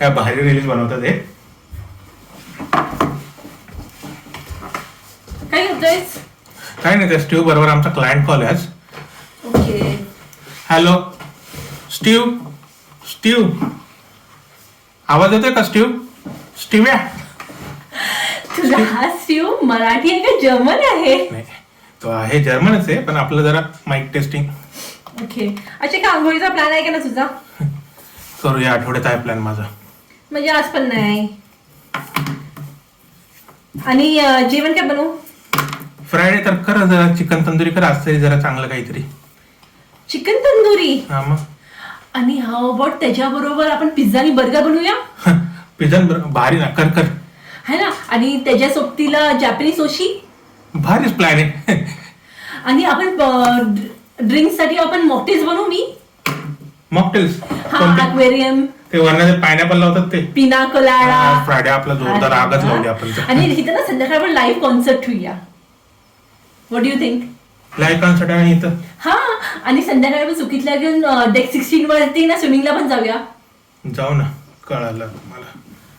काय भारी रील्स बनवतात हे. काय करतोयस? काय नाही, त्या स्टीव बरोबर आमचा क्लायंट कॉल आहे आज. ओके. Hello Steve. स्टीव आवाज येतोय का स्टीव? स्टीव्या. तुझा हा स्टीव मराठी आहे का जर्मन आहे? नाही, तो आहे जर्मनच आहे, पण आपलं जरा माईक टेस्टिंग. ओके. अच्छा, का आंघोळीचा प्लॅन आहे का ना तुझा? करूया, आठवड्यात आहे प्लॅन माझा. म्हणजे आज पण नाही. आणि जेवण काय बनवू? फ्रायडे तर कर जरा चिकन तंदुरी कर, आज तरी जरा चांगलं काहीतरी. चिकन तंदुरी. हा मग. आणि हाऊ अबाउट त्याच्याबरोबर आपण पिझ्झा आणि बर्गर बनवूया? पिझ्झा भारी ना, कर कर. है ना. आणि त्याच्या सोबतीला जॅपनीज सोशी. भारीच प्लॅन आहे. आणि आपण ड्रिंक साठी आपण मॉकटेल्स बनवू. मी मॉकटेल्स. हा, अक्वेरियम. ते वरणाचे पायनॅपल लावतात ते. पिना कोलाडा. फ्रायडे आपला जोरदार आगच लावली आपण. आणि इथं ना संध्याकाळी आपण लाईव्ह कॉन्सर्ट ठेवूया. What do you think? Live concert आहे इथं. हा. आणि संध्याकाळी आपण चुकीतल्या घेऊन डेक 16 वरती ना स्विमिंगला पण जाऊया. जाऊ ना, कळालं मला.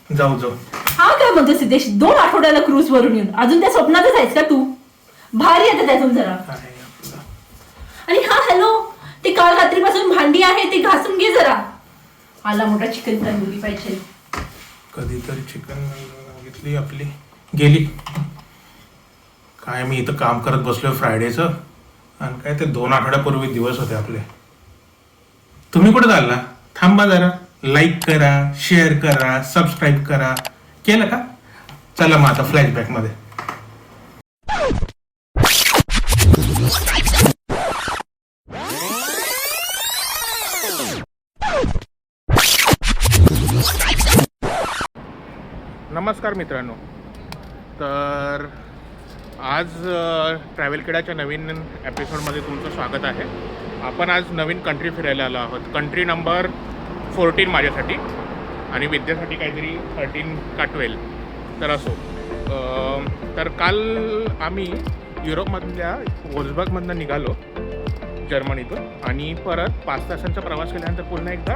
जाऊ जाऊ. हा, काय म्हणतो सिद्धेश, 2 आठवड्याला क्रूज वरून येऊन अजून त्या स्वप्नातच आहेस का तू? भारी येतं त्यातून जरा. आणि हा हॅलो, ते काल रात्रीपासून भांडी आहे ते घासून घे जरा. आला मोठा चिकन तंदुरी पाहिजे. कधीतरी चिकन घेतली आपली गेली. काय मी इथं काम करत बसलोय फ्रायडेचं, आणि काय ते 2 आठवड्यापूर्वी दिवस होते आपले. तुम्ही कुठे चालला? थांबा जरा. लाईक करा, शेअर करा, सबस्क्राईब करा. केलं का? चला मग आता फ्लॅशबॅक मध्ये. नमस्कार मित्रांनो. तर आज ट्रॅव्हल किडाच्या नवीन एपिसोडमध्ये तुमचं स्वागत आहे. आपण आज नवीन कंट्री फिरायला आलो आहोत. कंट्री नंबर 14 माझ्यासाठी, आणि विद्यासाठी काहीतरी 13 का 12. तर असो. तर काल आम्ही युरोपमधल्या वोल्सबर्गमधनं निघालो जर्मनीतून, आणि परत 5 तासांचा प्रवास केल्यानंतर पुन्हा एकदा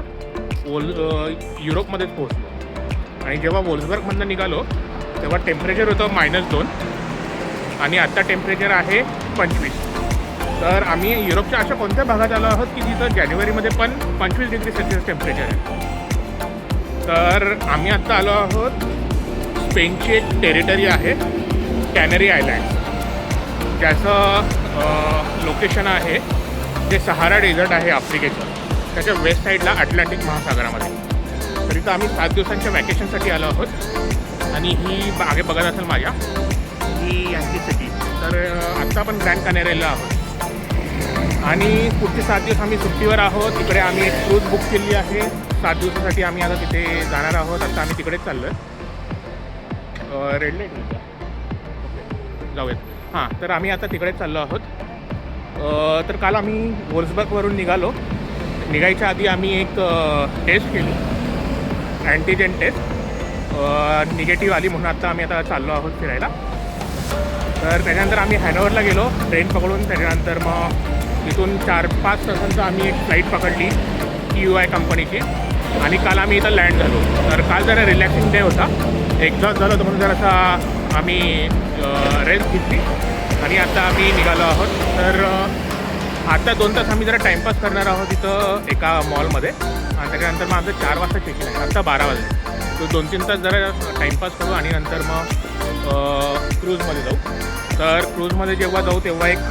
युरोपमध्येच पोहोचलो. आणि जेव्हा वोल्सबर्गमधनं निघालो तेव्हा टेम्परेचर होतं -2, आणि आत्ता टेम्परेचर आहे 25. तर आम्ही युरोपच्या अशा कोणत्या भागात आलो आहोत की जिथं जानेवारीमध्ये पण 25 डिग्री सेल्सिअस टेम्परेचर आहे. तर आम्ही आत्ता आलो आहोत स्पेनची एक टेरिटरी आहे, कॅनरी आयलँड, ज्याचं लोकेशन आहे जे सहारा डेझर्ट आहे आफ्रिकेचं, त्याच्या वेस्ट साईडला अटलांटिक महासागरामध्ये. तर इथं आम्ही 7 दिवसांच्या वॅकेशनसाठी आलो आहोत. आणि ही मागे बघत असेल माझ्या, ही यांची सिटी. तर आत्ता आपण ग्रँड कॅनरीला आहोत, आणि पुढचे 7 दिवस आम्ही सुट्टीवर आहोत. इकडे आम्ही एक क्रूज बुक केली आहे. 7 दिवसासाठी आम्ही आता तिथे जाणार आहोत. आता आम्ही तिकडेच चाललो आहे. रेड लाईट ओके, जाऊयात. हां, तर आम्ही आता तिकडेच चाललो आहोत. तर काल आम्ही वोल्सबर्गवरून निघालो. निघायच्या आधी आम्ही एक टेस्ट केली, अँटीजेन टेस्ट. निगेटिव्ह आली, म्हणून आता आम्ही चाललो आहोत फिरायला. तर त्याच्यानंतर आम्ही हॅनोवरला गेलो ट्रेन पकडून. त्याच्यानंतर मग तिथून 4-5 तासांचं आम्ही एक फ्लाईट पकडली TUI कंपनीची, आणि काल आम्ही इथं लँड झालो. तर काल जरा रिलॅक्सिंग डे होता, एक्झॉस्ट झालं होतं म्हणून जरासा आम्ही रेस्ट घेतली, आणि आता आम्ही निघालो आहोत. तर आता 2 तास आम्ही जरा टाईमपास करणार आहोत इथं एका मॉलमध्ये, आणि त्याच्यानंतर मग आमचं 4 वाजता चेकिंग आहे. आता 12 वाजले. तो 2-3 तास जरा टाईमपास करू, आणि नंतर मग क्रूजमध्ये जाऊ. तर क्रूजमध्ये जेव्हा जाऊ तेव्हा एक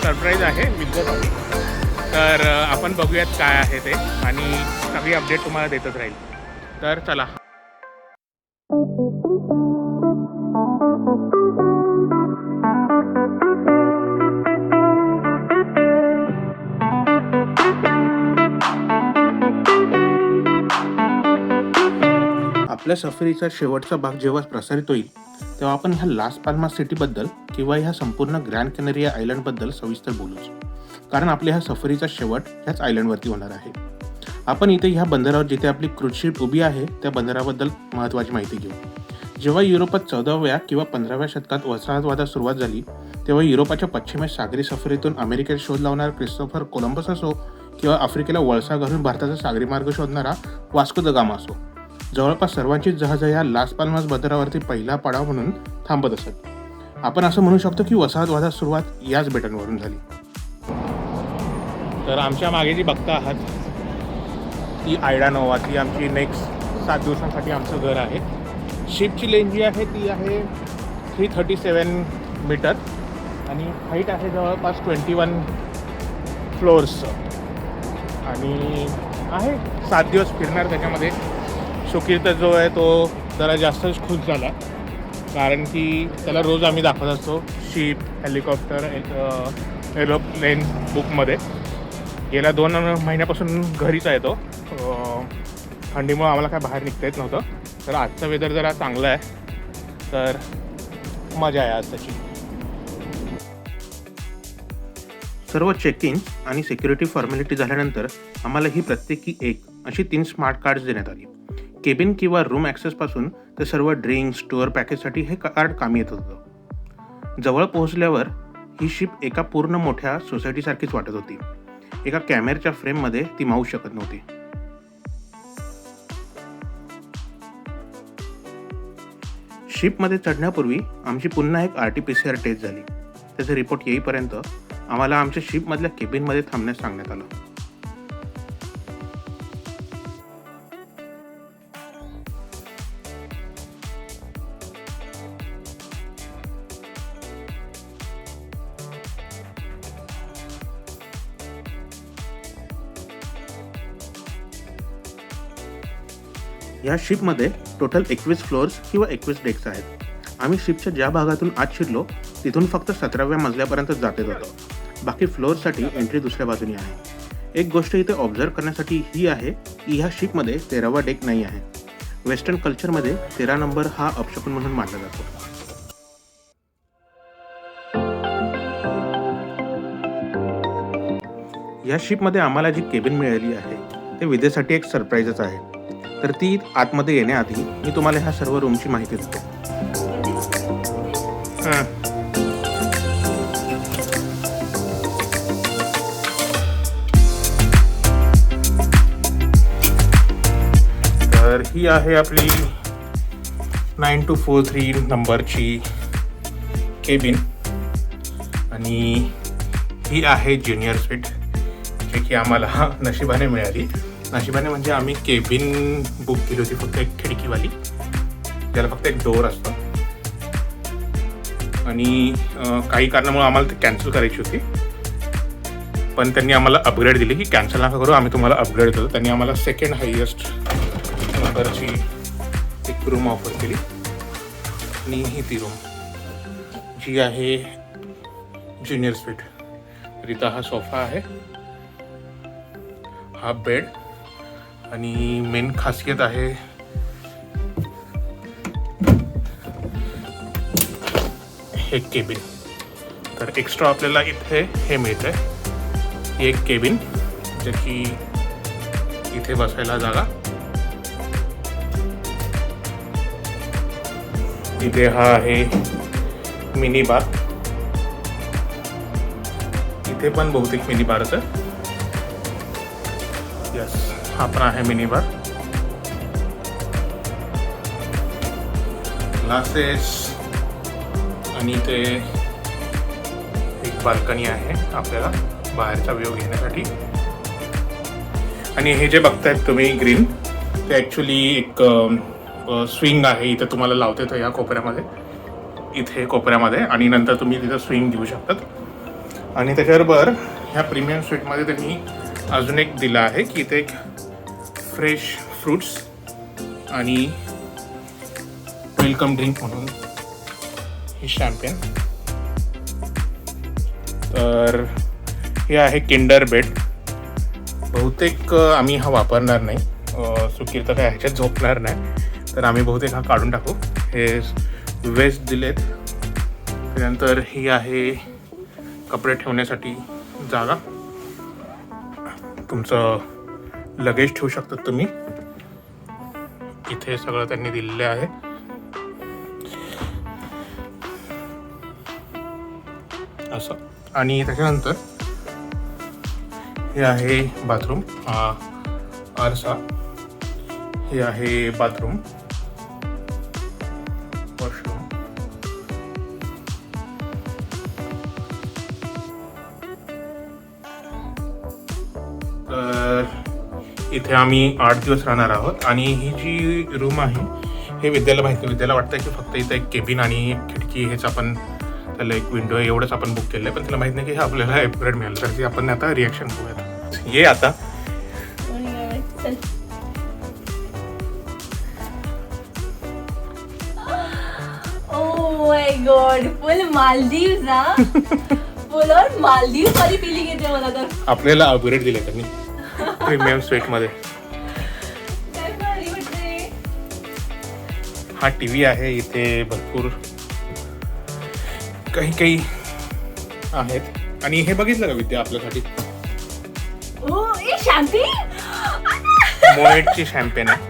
सरप्राईज आहे विद्यासाठी. तर आपण बघूयात काय आहे ते, आणि सगळी अपडेट तुम्हाला देतच राहील. तर चला. आपल्या सफरीचा शेवटचा भाग जेव्हा प्रसारित होईल तेव्हा आपण ह्या लास पाल्मास सिटीबद्दल किंवा ह्या संपूर्ण ग्रँड कॅनरिया आयलंडबद्दल सविस्तर बोलूच, कारण आपल्या ह्या सफरीचा शेवट ह्याच आयलंडवरती होणार आहे. आपण इथे ह्या बंदरावर जिथे आपली क्रूज शिप उभी आहे त्या बंदराबद्दल महत्त्वाची माहिती घेऊ. जेव्हा युरोपात 14व्या किंवा 15व्या शतकात वसाहतवादास सुरुवात झाली तेव्हा युरोपाच्या पश्चिमेस सागरी सफरीतून अमेरिकेत शोध लावणारा क्रिस्तोफर कोलंबस असो किंवा आफ्रिकेला वळसा घालून भारताचा सागरी मार्ग शोधणारा वास्को द गामा असो, जवळपास सर्वांचीच जहाजं या लास पाल्मास बंदरावरती पहिला पडाव म्हणून थांबत असत. आपण असं म्हणू शकतो की वसाहतवादास सुरुवात याच बेटांवरून झाली. तर आमच्या मागे जी बघता आहात ती आयडा नोवा, ती आमची नेक्स्ट 7 दिवसांसाठी आमचं घर आहे. शिपची लेन जी आहे ती आहे 337 मीटर आणि हाईट आहे जवळपास 21 फ्लोअर्सचं. आणि आहे 7 दिवस फिरणार त्याच्यामध्ये. सुकीर्त जो आहे तो जरा जास्तच खुश झाला, कारण की त्याला रोज आम्ही दाखवत असतो शिप, हेलिकॉप्टर, एरोप्लेन बुकमध्ये. गेल्या 2 महिन्यापासून घरीच आहे तो. थंडीमुळे आम्हाला काय बाहेर निघता येत नव्हतं. तर आजचा वेदर जरा चांगला आहे, तर मजा आहे आज त्याची. सर्व चेक इन आणि सिक्युरिटी फॉर्मॅलिटी झाल्यानंतर आम्हाला ही प्रत्येकी एक अशी 3 स्मार्ट कार्ड्स देण्यात आली. केबिन किंवा रूम ॲक्सेसपासून ते सर्व ड्रिंक्स टूअर पॅकेजसाठी हे कार्ड कामी येत होतं. जवळ पोहोचल्यावर ही शिप एका पूर्ण मोठ्या सोसायटीसारखीच वाटत होती. एका कॅमेऱ्याच्या फ्रेममध्ये ती मावू शकत नव्हती. शिपमध्ये चढण्यापूर्वी आमची पुन्हा एक RT-PCR टेस्ट झाली. त्याचे रिपोर्ट येईपर्यंत आम्हाला आमच्या शिपमधल्या केबिनमध्ये थांबण्यास सांगण्यात आलं. या शिपमध्ये टोटल 21 फ्लोअर्स किंवा 21 डेक्स आहेत. आम्ही शिपच्या ज्या भागातून आत शिरलो तिथून फक्त 17व्या मजल्यापर्यंत जात होतो. बाकी फ्लोअरसाठी एंट्री दुसऱ्या बाजूने आहे. एक गोष्ट इथे ऑब्झर्व करण्यासाठी ही आहे की ह्या शिपमध्ये 13वा डेक नाही आहे. वेस्टर्न कल्चरमध्ये 13 नंबर हा अपशकुन म्हणून मानला जातो. या शिपमध्ये आम्हाला जी केबिन मिळाली आहे ते विदेसाठी एक सरप्राईजच आहे. तर ती आतमध्ये येण्याआधी मी तुम्हाला ह्या सर्व रूमची माहिती देतो. तर ही आहे आपली 9243 नंबरची केबिन आणि ही आहे ज्युनियर स्वीट, जे की आम्हाला नशिबाने मिळाली. नशिबाने म्हणजे आम्ही केबिन बुक केली होती फक्त एक खिडकीवाली, ज्याला फक्त एक डोअर असतं. आणि काही कारणामुळे आम्हाला ती कॅन्सल करायची होती, पण त्यांनी आम्हाला अपग्रेड दिली की कॅन्सल नका करू, आम्ही तुम्हाला अपग्रेड देतो. त्यांनी आम्हाला सेकंड हायेस्ट नंबरची एक रूम ऑफर केली. आणि ही ती रूम जी आहे ज्युनियर स्वीट. तर इथं हा सोफा आहे, हा बेड आणि मेन खासियत आहे हे केबिन. तर एक्स्ट्रा आपल्याला इथे हे मिळतंय, एक केबिन जे की इथे बसायला जागा. इथे हा आहे मिनी बार. इथे पण बहुतेक मिनी बारच आहे. यस, हा पण आहे मिनी बार. ग्लासेस आणि इथे एक बाल्कनी आहे आपल्याला बाहेरचा व्ह्यू घेण्यासाठी. आणि हे जे बघतायत तुम्ही ग्रीन, ते ॲक्च्युली एक स्विंग आहे. इथं तुम्हाला लावता येतं या कोपऱ्यामध्ये, इथे कोपऱ्यामध्ये, आणि नंतर तुम्ही तिथं स्विंग घेऊ शकतात. आणि त्याच्याबरोबर ह्या प्रीमियम स्वीटमध्ये त्यांनी अजून एक दिलं आहे की इथे एक फ्रेश फ्रूट्स आणि वेलकम ड्रिंक म्हणून ही शॅम्पेन. तर हे आहे किंडर बेड. बहुतेक आम्ही हा वापरणार नाही, सुकीर तर काय ह्याच्यात झोपणार नाही, तर आम्ही बहुतेक हा काढून टाकू. हे वेस्ट दिलेत. त्यानंतर ही आहे कपडे ठेवण्यासाठी जागा. तुमचं लगेज ठेवू शकतात तुम्ही. इथे सगळं त्यांनी दिलेलं आहे. असं. आणि त्याच्यानंतर हे आहे बाथरूम. आरसा. हे आहे बाथरूम, वॉशरूम. इथे आम्ही 8 दिवस राहणार आहोत आणि ही जी रूम आहे हे विद्याला माहिती. विद्याला वाटतं की फक्त इथं एक केबिन आणि खिडकी हेच आपण त्याला एक विंडो आहे एवढंच आपण बुक केलं आहे, पण त्याला माहित नाही की हे आपल्याला अपग्रेड मिळालं. तर ते आपण आता रिॲक्शन बघूयात. ये आता माय गॉड, फुल मालदीव्स हा. फुल ऑन मालदीव वाली फीलिंग येते मला तर. आपल्याला अपग्रेड दिले त्यांनी प्रीमियम स्वीट मध्ये. काय भारी वाटते. हा टीव्ही आहे, इथे भरपूर काही काही आहेत. आणि हे बघितलं का विद्या आपल्यासाठी ओ ए शॅम्पेन. मोएटची शॅम्पेन आहे.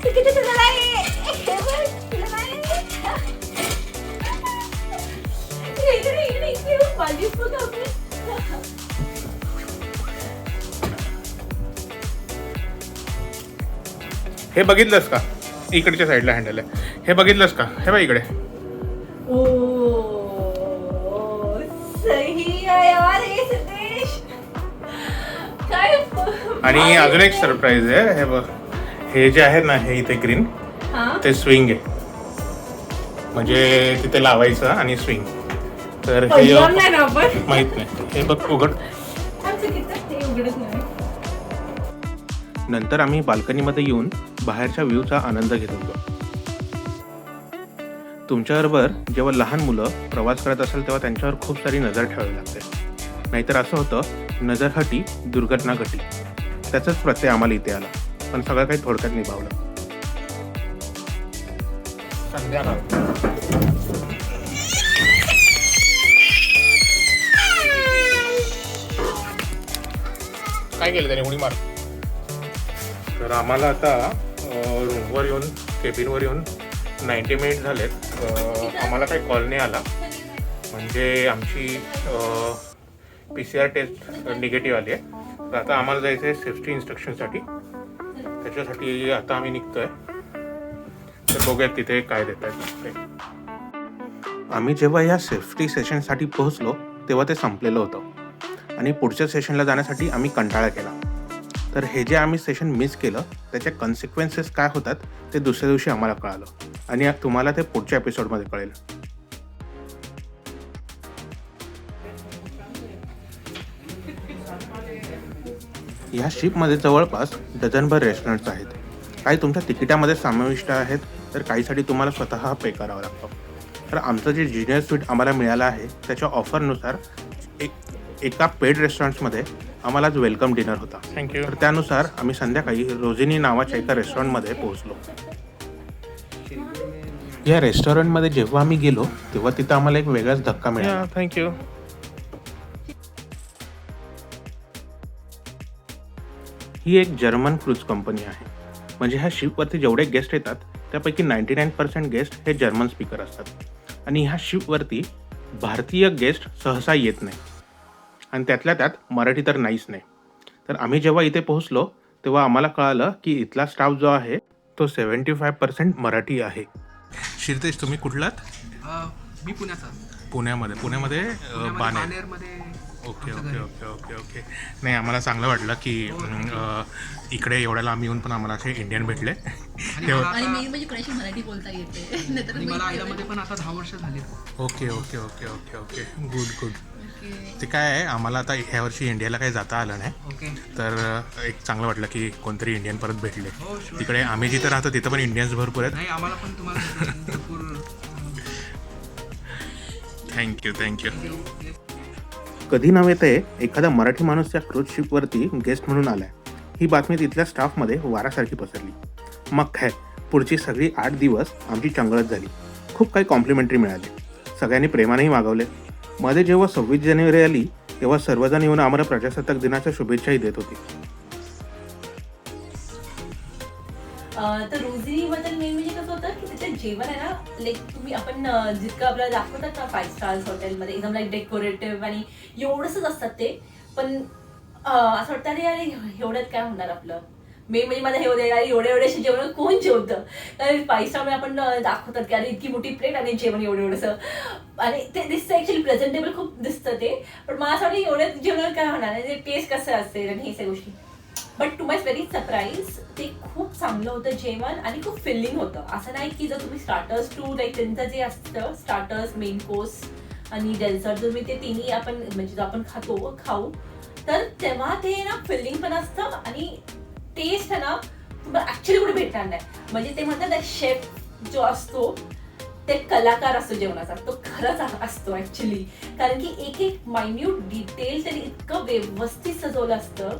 किती तुला आहे. हे बघितलंस का, इकडच्या साईडला हँडल आहे. हे बघितलंस का, हे बघ इकडे. ओ सही आहे यार हे सिद्धेश. काय आणि अजून एक सरप्राईज आहे. हे बघ, हे जे आहे ना, हे इथे ग्रीन ते स्विंग आहे, म्हणजे तिथे लावायचं आणि स्विंग. तर हे माहित नाही. हे बघ उघड. नंतर आम्ही बाल्कनीमध्ये येऊन बाहेरच्या व्ह्यूचा आनंद घेत होतो. तुमच्याबरोबर जेव्हा लहान मुलं प्रवास करत असेल तेव्हा त्यांच्यावर खूप सारी नजर ठेवावी लागते. नाहीतर असं होतं, नजर हटी दुर्घटना घटी. त्याचाच प्रत्यय आम्हाला इथे आला, पण सगळं काही थोडक्यात निभावलं. काय केलं त्याने, उडी मार. तर आम्हाला आता रूमवर येऊन, केबिनवर येऊन 90 मिनिट झालेत. आम्हाला काही कॉल नाही आला, म्हणजे आमची PCR टेस्ट निगेटिव्ह आली आहे. तर आता आम्हाला जायचं आहे सेफ्टी इन्स्ट्रक्शनसाठी. त्याच्यासाठी आता आम्ही निघतोय. तर बघूयात तिथे काय देत आहेत. आम्ही जेव्हा या सेफ्टी सेशनसाठी पोहोचलो तेव्हा ते संपलेलं होतं आणि पुढच्या सेशनला जाण्यासाठी आम्ही कंटाळा केला. तर हे जे आम्ही सेशन मिस केलं त्याचे कॉन्सिक्वेन्सेस काय होतात ते दुसऱ्या दिवशी आम्हाला कळालं आणि तुम्हाला ते पुढच्या एपिसोडमध्ये कळेल. ह्या शिपमध्ये जवळपास डझनभर रेस्टॉरंट्स आहेत. काही तुमच्या तिकिटामध्ये समाविष्ट आहेत, तर काहीसाठी तुम्हाला स्वतः पे करावं लागतं. तर आमचं जे ज्युनियर स्वीट आम्हाला मिळालं आहे त्याच्या ऑफरनुसार एका पेड रेस्टॉरंट्समध्ये आम्हाला आज वेलकम डिनर होता. थँक्यू. तर त्यानुसार आम्ही संध्याकाळी रोजिनी नावाच्या एका रेस्टॉरंटमध्ये पोहोचलो. या रेस्टॉरंटमध्ये जेव्हा आम्ही गेलो तेव्हा तिथं आम्हाला एक वेगळाच धक्का मिळाला. थँक्यू. ही एक जर्मन क्रूज कंपनी आहे. म्हणजे ह्या शिपवरती जेवढे गेस्ट येतात त्यापैकी 99% गेस्ट हे जर्मन स्पीकर असतात. आणि ह्या शिपवरती भारतीय गेस्ट सहसा येत नाही, आणि त्यातल्या त्यात मराठी तर नाहीच नाही. तर आम्ही जेव्हा इथे पोहोचलो तेव्हा आम्हाला कळालं की इथला स्टाफ जो आहे तो 75% मराठी आहे. शिरतेश, तुम्ही कुठलात? मी पुण्याचा. पुण्यामध्ये बानेरमध्ये. ओके. नाही, आम्हाला चांगलं वाटलं की इकडे एवढ्याला आम्ही येऊन पण आम्हाला असे इंडियन भेटले. आणि मेन म्हणजे कोणाशी मराठी बोलता येते. मला आयलामध्ये पण आता 10 वर्ष झाली. ओके. गुड. ते काय आहे, आम्हाला आता ह्या वर्षी इंडियाला काही जाता आलं नाही. तर एक चांगलं वाटलं की कोणतरी इंडियन परत भेटले. तिकडे आम्ही जिथं राहतो तिथं पण इंडियन्स भरपूर आहेत. नाही, आम्हाला पण तुम्हाला भरपूर. थँक्यू. कधी नव्हे ते एखादा मराठी माणूस या क्रूज शिपवरती गेस्ट म्हणून आलाय, ही बातमी तिथल्या स्टाफमध्ये वारासारखी पसरली. मग काय, पुढची सगळी 8 दिवस आमची चंगळत झाली. खूप काही कॉम्प्लिमेंटरी मिळाले, सगळ्यांनी प्रेमानेही मागवले. मध्ये जेव्हा 26 जानेवारी आली तेव्हा सर्वजण येऊन आम्हाला प्रजासत्ताक दिनाच्या शुभेच्छाही देत होती. तर रोजिनीबद्दल मेन म्हणजे कसं होतं की तिथे जेवण आहे ना, लाईक तुम्ही आपण जितकं आपल्याला दाखवतात ना 5 स्टार्स हॉटेलमध्ये एकदम लाईक डेकोरेटिव्ह आणि एवढंच असतात ते, पण असं वाटतं अरे एवढ्यात काय होणार आपलं. मेन म्हणजे मला हे होते अरे एवढे जेवण कोण जेवतं. कारण 5 स्टारमध्ये आपण दाखवतात की अरे इतकी मोठी प्लेट आणि जेवण एवढंसं आणि ते दिसतं ऍक्च्युली प्रेझेंटेबल खूप दिसतं ते. पण मला असं वाटतं एवढ्या जेवणावर काय होणार आणि टेस्ट कसं असेल आणि हे सगळ्या गोष्टी. But to my very surprise ते खूप चांगलं होतं जेवण आणि खूप फिलिंग होतं. असं नाही की जर तुम्ही स्टार्टर्स टू लाईक त्यांचं जे असतं स्टार्टर्स मेन कोर्स आणि डेझर्ट जर मी ते तिन्ही आपण म्हणजे जो आपण खाऊ तर तेव्हा ते ना फिलिंग पण असतं आणि टेस्ट आहे ना तुम्हाला ऍक्च्युली कुठे भेटणार नाही. म्हणजे ते म्हणतात शेफ जो असतो ते कलाकार असतो जेवणाचा, तो खरंच असतो ऍक्च्युली. कारण की एक एक मायन्यूट डिटेल त्यांनी इतकं व्यवस्थित सजवलं असतं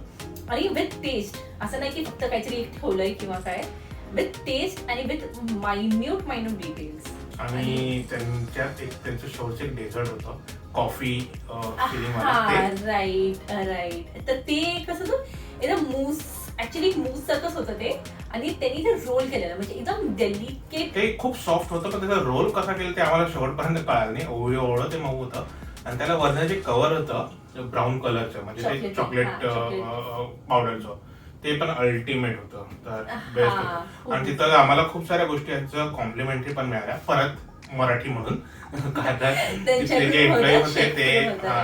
आणि विथ टेस्ट. असं नाही की फक्त काहीतरी ठेवलंय किंवा काय, विथ टेस्ट आणि विथ मायन्यूट डिटेल्स. आणि त्यांच्यात एक त्यांचं शेवटचं एक डेझर्ट होतं कॉफी फिलिंग राईट. तर ते कसं होतं एकदम मूस ऍक्च्युली मूस सारखंच होतं ते आणि त्यांनी ते रोल केलेलं म्हणजे एकदम डेलिकेट. ते खूप सॉफ्ट होतं पण त्याचा रोल कसा केला ते आम्हाला शेवटपर्यंत कळालं नाही. एवढं ते मऊ होतं आणि त्याला वरनं जे कव्हर होतं ब्राऊन कलरचं म्हणजे ते चॉकलेट पावडरचं ते पण अल्टिमेट होतं. तर बेस्ट होतं. आणि तिथं आम्हाला खूप साऱ्या गोष्टी यांचं कॉम्प्लिमेंटरी पण मिळाल्या परत मराठी म्हणून. तिथले जे एम्प्लॉई होते ते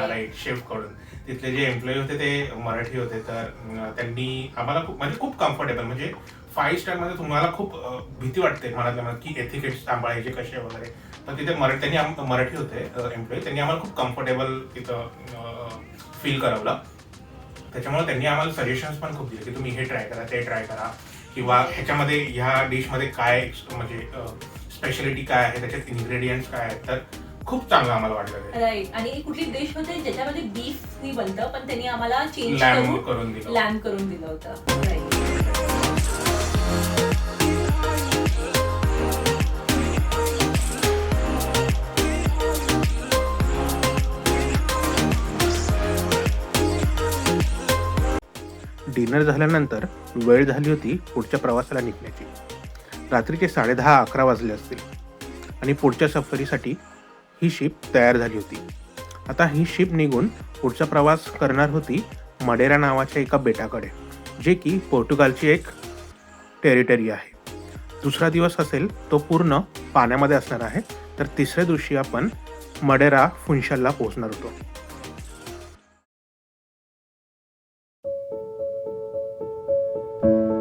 राईट शेफ कडून तिथले जे एम्प्लॉई होते ते मराठी होते. तर त्यांनी आम्हाला खूप म्हणजे खूप कम्फर्टेबल म्हणजे 5 स्टारमध्ये तुम्हाला खूप भीती वाटते मनातल्या मनात की एथिकेट्स सांभाळायचे कसे वगैरे. पण तिथे त्यांनी मराठी होते एम्प्लॉई त्यांनी आम्हाला खूप कम्फर्टेबल तिथं फील करवलं. त्याच्यामुळे त्यांनी आम्हाला सजेशन्स पण खूप दिले की तुम्ही हे ट्राय करा ते ट्राय करा किंवा ह्याच्यामध्ये ह्या डिशमध्ये काय म्हणजे स्पेशालिटी काय आहे त्याच्यात इन्ग्रेडियंट्स काय आहेत. तर खूप चांगलं आम्हाला वाटलं. राईट. आणि कुठली डिश होते ज्याच्यामध्ये बीफनी बनतं पण त्यांनी आम्हाला चेंज लॅम्ब करून दिलं होतं. राईट. डिनर झाल्यानंतर वेळ झाली होती पुढच्या प्रवासाला निघण्याची. रात्रीचे 10:30-11 वाजले असतील आणि पुढच्या सफरीसाठी ही शिप तयार झाली होती. आता ही शिप निघून पुढचा प्रवास करणार होती मडेरा नावाच्या एका बेटाकडे जे की पोर्तुगालची एक टेरिटरी आहे. दुसरा दिवस असेल तो पूर्ण पाण्यामध्ये असणार आहे. तर तिसऱ्या दिवशी आपण मडेरा फुन्शलला पोहोचणार होतो.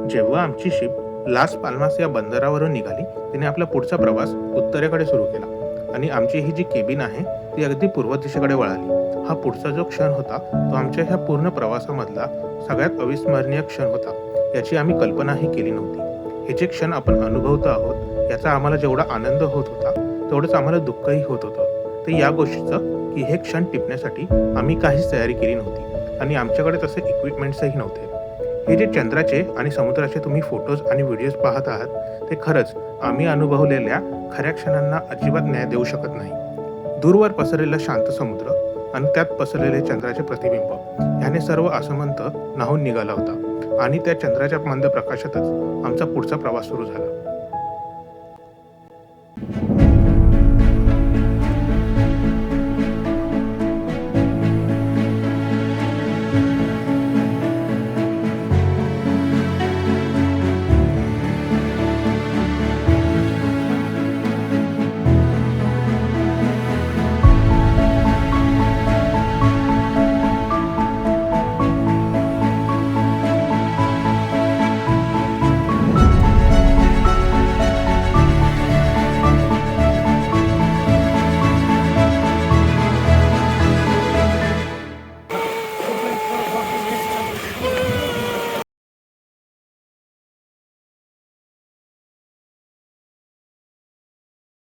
जेव्हा आमची शिप लास पाल्मास या बंदरावरून निघाली तिने आपला पुढचा प्रवास उत्तरेकडे सुरू केला आणि आमची ही जी केबिन आहे ती अगदी पूर्व दिशेकडे वळाली. हा पुढचा जो क्षण होता तो आमच्या ह्या पूर्ण प्रवासामधला सगळ्यात अविस्मरणीय क्षण होता. याची आम्ही कल्पनाही केली नव्हती. हे जे क्षण आपण अनुभवतो आहोत याचा आम्हाला जेवढा आनंद होत होता तेवढंच आम्हाला दुःखही होत होतं. ते या गोष्टीचं की हे क्षण टिपण्यासाठी आम्ही काहीच तयारी केली नव्हती आणि आमच्याकडे तसे इक्विपमेंट्सही नव्हते. हे जे चंद्राचे आणि समुद्राचे तुम्ही फोटोज आणि व्हिडिओज पाहत आहात ते खरंच आम्ही अनुभवलेल्या खऱ्या क्षणांना अजिबात न्याय देऊ शकत नाही. दूरवर पसरलेला शांत समुद्र आणि त्यात पसरलेले चंद्राचे प्रतिबिंब ह्याने सर्व आसमंत न्हाऊन निघाला होता आणि त्या चंद्राच्या मंद प्रकाशातच आमचा पुढचा प्रवास सुरू झाला.